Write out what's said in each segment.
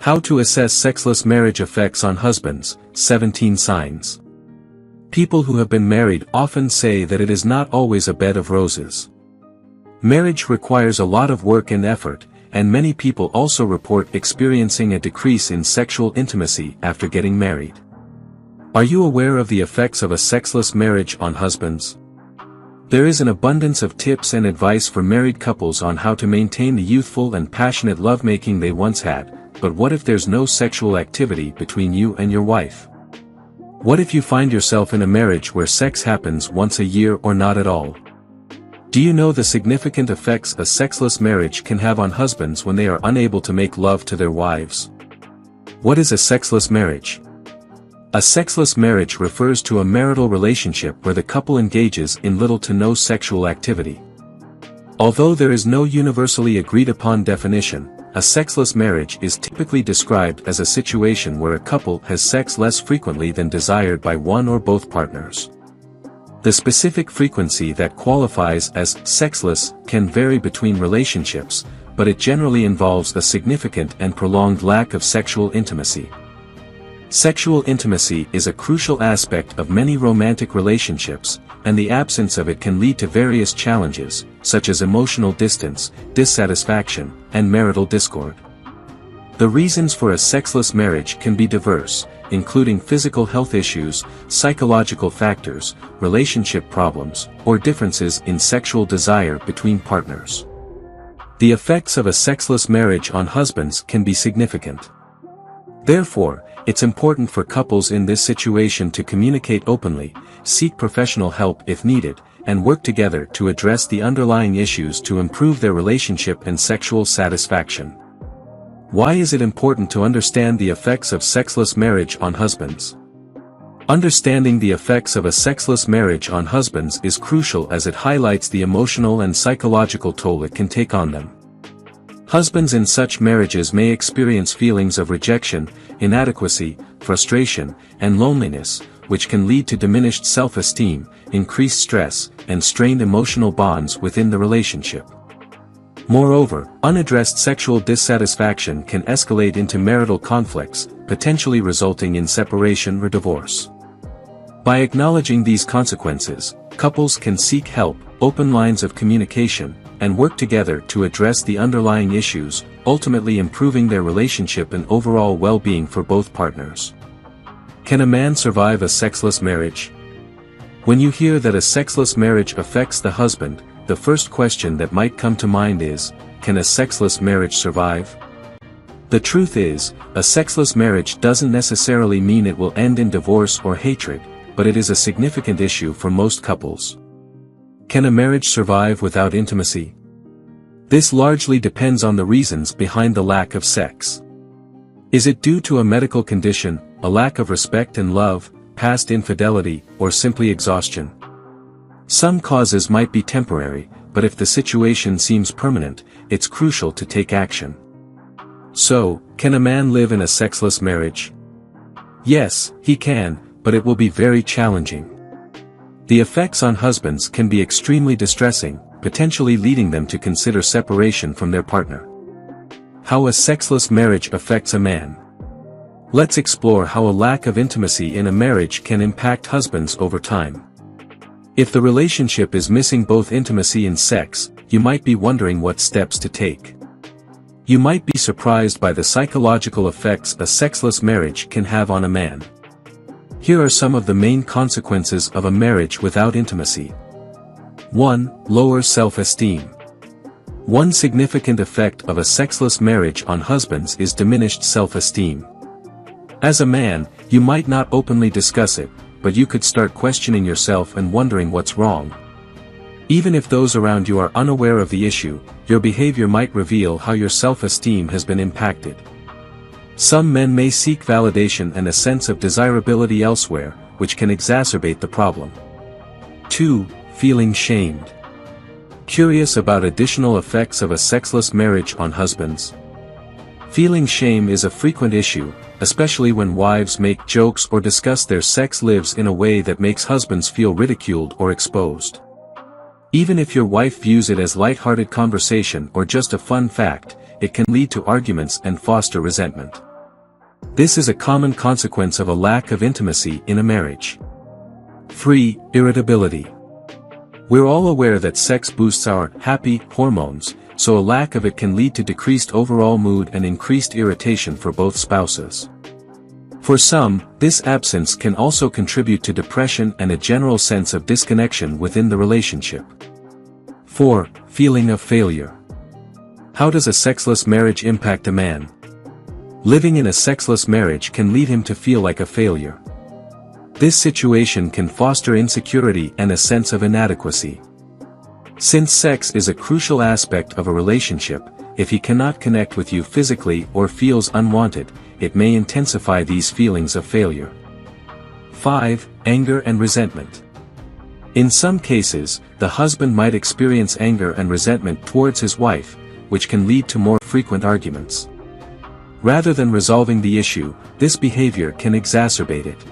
How to assess sexless marriage effects on husbands, 17 signs. People who have been married often say that it is not always a bed of roses. Marriage requires a lot of work and effort, and many people also report experiencing a decrease in sexual intimacy after getting married. Are you aware of the effects of a sexless marriage on husbands? There is an abundance of tips and advice for married couples on how to maintain the youthful and passionate lovemaking they once had. But what if there's no sexual activity between you and your wife? What if you find yourself in a marriage where sex happens once a year or not at all? Do you know the significant effects a sexless marriage can have on husbands when they are unable to make love to their wives? What is a sexless marriage? A sexless marriage refers to a marital relationship where the couple engages in little to no sexual activity. Although there is no universally agreed upon definition, a sexless marriage is typically described as a situation where a couple has sex less frequently than desired by one or both partners. The specific frequency that qualifies as sexless can vary between relationships, but it generally involves a significant and prolonged lack of sexual intimacy. Sexual intimacy is a crucial aspect of many romantic relationships, and the absence of it can lead to various challenges, such as emotional distance, dissatisfaction, and marital discord. The reasons for a sexless marriage can be diverse, including physical health issues, psychological factors, relationship problems, or differences in sexual desire between partners. The effects of a sexless marriage on husbands can be significant. Therefore, it's important for couples in this situation to communicate openly, seek professional help if needed, and work together to address the underlying issues to improve their relationship and sexual satisfaction. Why is it important to understand the effects of sexless marriage on husbands? Understanding the effects of a sexless marriage on husbands is crucial as it highlights the emotional and psychological toll it can take on them. Husbands in such marriages may experience feelings of rejection, inadequacy, frustration, and loneliness, which can lead to diminished self-esteem, increased stress, and strained emotional bonds within the relationship. Moreover, unaddressed sexual dissatisfaction can escalate into marital conflicts, potentially resulting in separation or divorce. By acknowledging these consequences, couples can seek help, open lines of communication, and work together to address the underlying issues, ultimately improving their relationship and overall well-being for both partners. Can a man survive a sexless marriage? When you hear that a sexless marriage affects the husband, the first question that might come to mind is, can a sexless marriage survive? The truth is, a sexless marriage doesn't necessarily mean it will end in divorce or hatred, but it is a significant issue for most couples. Can a marriage survive without intimacy? This largely depends on the reasons behind the lack of sex. Is it due to a medical condition, a lack of respect and love, past infidelity, or simply exhaustion? Some causes might be temporary, but if the situation seems permanent, it's crucial to take action. So, can a man live in a sexless marriage? Yes, he can, but it will be very challenging. The effects on husbands can be extremely distressing, potentially leading them to consider separation from their partner. How a sexless marriage affects a man. Let's explore how a lack of intimacy in a marriage can impact husbands over time. If the relationship is missing both intimacy and sex, you might be wondering what steps to take. You might be surprised by the psychological effects a sexless marriage can have on a man. Here are some of the main consequences of a marriage without intimacy. 1. Lower self-esteem. One significant effect of a sexless marriage on husbands is diminished self-esteem. As a man, you might not openly discuss it, but you could start questioning yourself and wondering what's wrong. Even if those around you are unaware of the issue, your behavior might reveal how your self-esteem has been impacted. Some men may seek validation and a sense of desirability elsewhere, which can exacerbate the problem. 2. Feeling shamed. Curious about additional effects of a sexless marriage on husbands? Feeling shame is a frequent issue, especially when wives make jokes or discuss their sex lives in a way that makes husbands feel ridiculed or exposed. Even if your wife views it as light-hearted conversation or just a fun fact, it can lead to arguments and foster resentment. This is a common consequence of a lack of intimacy in a marriage. 3. Irritability. We're all aware that sex boosts our happy hormones, so a lack of it can lead to decreased overall mood and increased irritation for both spouses. For some, this absence can also contribute to depression and a general sense of disconnection within the relationship. 4. Feeling of failure. How does a sexless marriage impact a man? Living in a sexless marriage can lead him to feel like a failure. This situation can foster insecurity and a sense of inadequacy. Since sex is a crucial aspect of a relationship, if he cannot connect with you physically or feels unwanted, it may intensify these feelings of failure. 5. Anger and resentment. In some cases, the husband might experience anger and resentment towards his wife, which can lead to more frequent arguments. Rather than resolving the issue, this behavior can exacerbate it.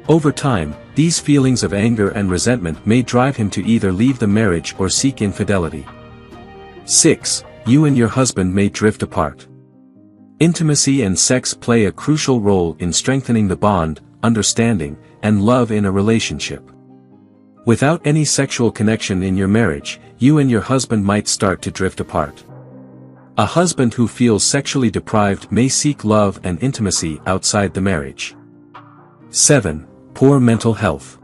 Over time, these feelings of anger and resentment may drive him to either leave the marriage or seek infidelity. 6. You and your husband may drift apart. Intimacy and sex play a crucial role in strengthening the bond, understanding, and love in a relationship. Without any sexual connection in your marriage, you and your husband might start to drift apart. A husband who feels sexually deprived may seek love and intimacy outside the marriage. 7. Poor mental health.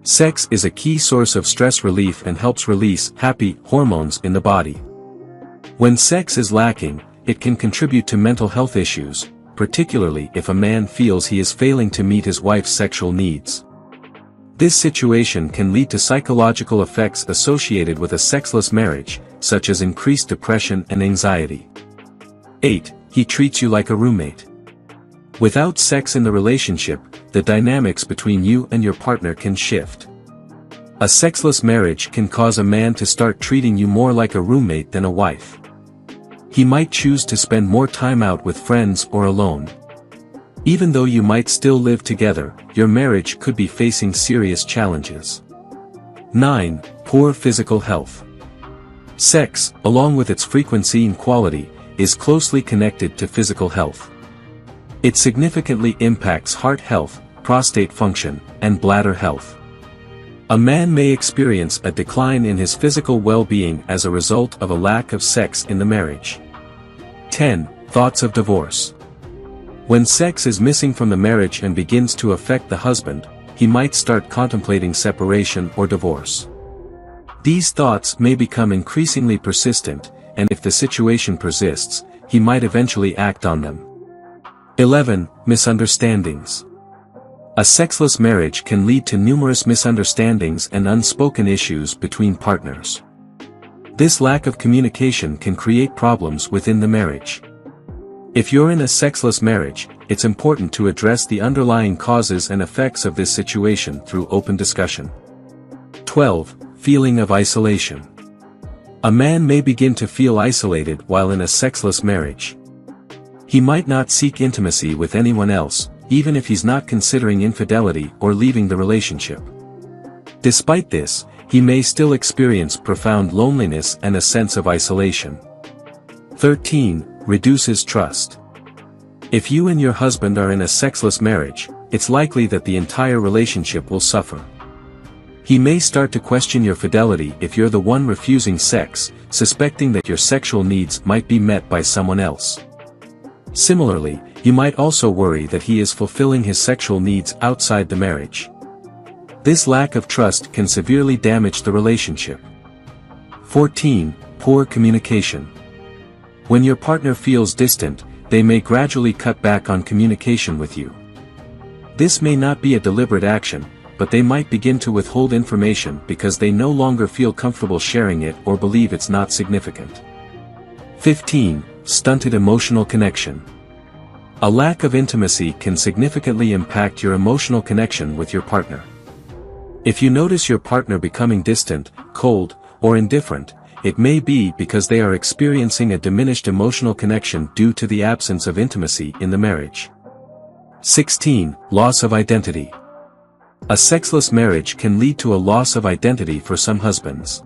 Sex is a key source of stress relief and helps release happy hormones in the body. When sex is lacking, it can contribute to mental health issues, particularly if a man feels he is failing to meet his wife's sexual needs. This situation can lead to psychological effects associated with a sexless marriage, such as increased depression and anxiety. 8. He treats you like a roommate. Without sex in the relationship, the dynamics between you and your partner can shift. A sexless marriage can cause a man to start treating you more like a roommate than a wife. He might choose to spend more time out with friends or alone. Even though you might still live together, your marriage could be facing serious challenges. 9. Poor physical health. Sex, along with its frequency and quality, is closely connected to physical health. It significantly impacts heart health, prostate function, and bladder health. A man may experience a decline in his physical well-being as a result of a lack of sex in the marriage. 10. Thoughts of divorce. When sex is missing from the marriage and begins to affect the husband, he might start contemplating separation or divorce. These thoughts may become increasingly persistent, and if the situation persists, he might eventually act on them. 11. Misunderstandings. A sexless marriage can lead to numerous misunderstandings and unspoken issues between partners. This lack of communication can create problems within the marriage. If you're in a sexless marriage, it's important to address the underlying causes and effects of this situation through open discussion. 12. Feeling of isolation. A man may begin to feel isolated while in a sexless marriage. He might not seek intimacy with anyone else, even if he's not considering infidelity or leaving the relationship. Despite this, he may still experience profound loneliness and a sense of isolation. 13. Reduces trust. If you and your husband are in a sexless marriage, it's likely that the entire relationship will suffer. He may start to question your fidelity if you're the one refusing sex, suspecting that your sexual needs might be met by someone else. Similarly, you might also worry that he is fulfilling his sexual needs outside the marriage. This lack of trust can severely damage the relationship. 14. Poor communication. When your partner feels distant, they may gradually cut back on communication with you. This may not be a deliberate action, but they might begin to withhold information because they no longer feel comfortable sharing it or believe it's not significant. 15. Stunted emotional connection. A lack of intimacy can significantly impact your emotional connection with your partner. If you notice your partner becoming distant, cold, or indifferent, it may be because they are experiencing a diminished emotional connection due to the absence of intimacy in the marriage. 16. Loss of identity. A sexless marriage can lead to a loss of identity for some husbands.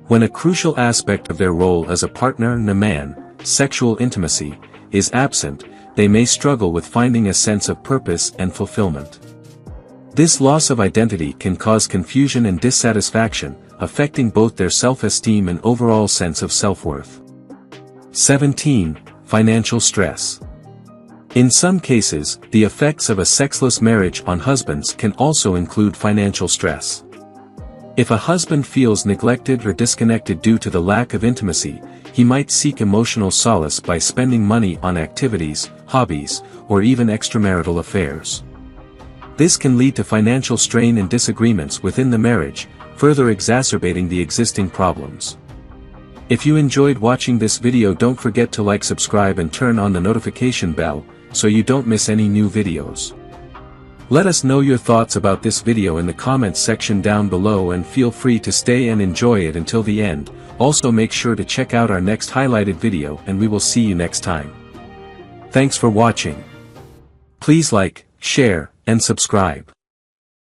When a crucial aspect of their role as a partner and a man, sexual intimacy, is absent, they may struggle with finding a sense of purpose and fulfillment. This loss of identity can cause confusion and dissatisfaction, affecting both their self-esteem and overall sense of self-worth. 17. Financial stress. In some cases, the effects of a sexless marriage on husbands can also include financial stress. If a husband feels neglected or disconnected due to the lack of intimacy, he might seek emotional solace by spending money on activities, hobbies, or even extramarital affairs. This can lead to financial strain and disagreements within the marriage, further exacerbating the existing problems. If you enjoyed watching this video, don't forget to like, subscribe and turn on the notification bell, so you don't miss any new videos. Let us know your thoughts about this video in the comments section down below, and feel free to stay and enjoy it until the end. Also make sure to check out our next highlighted video, and we will see you next time. Thanks for watching. Please like, share, and subscribe.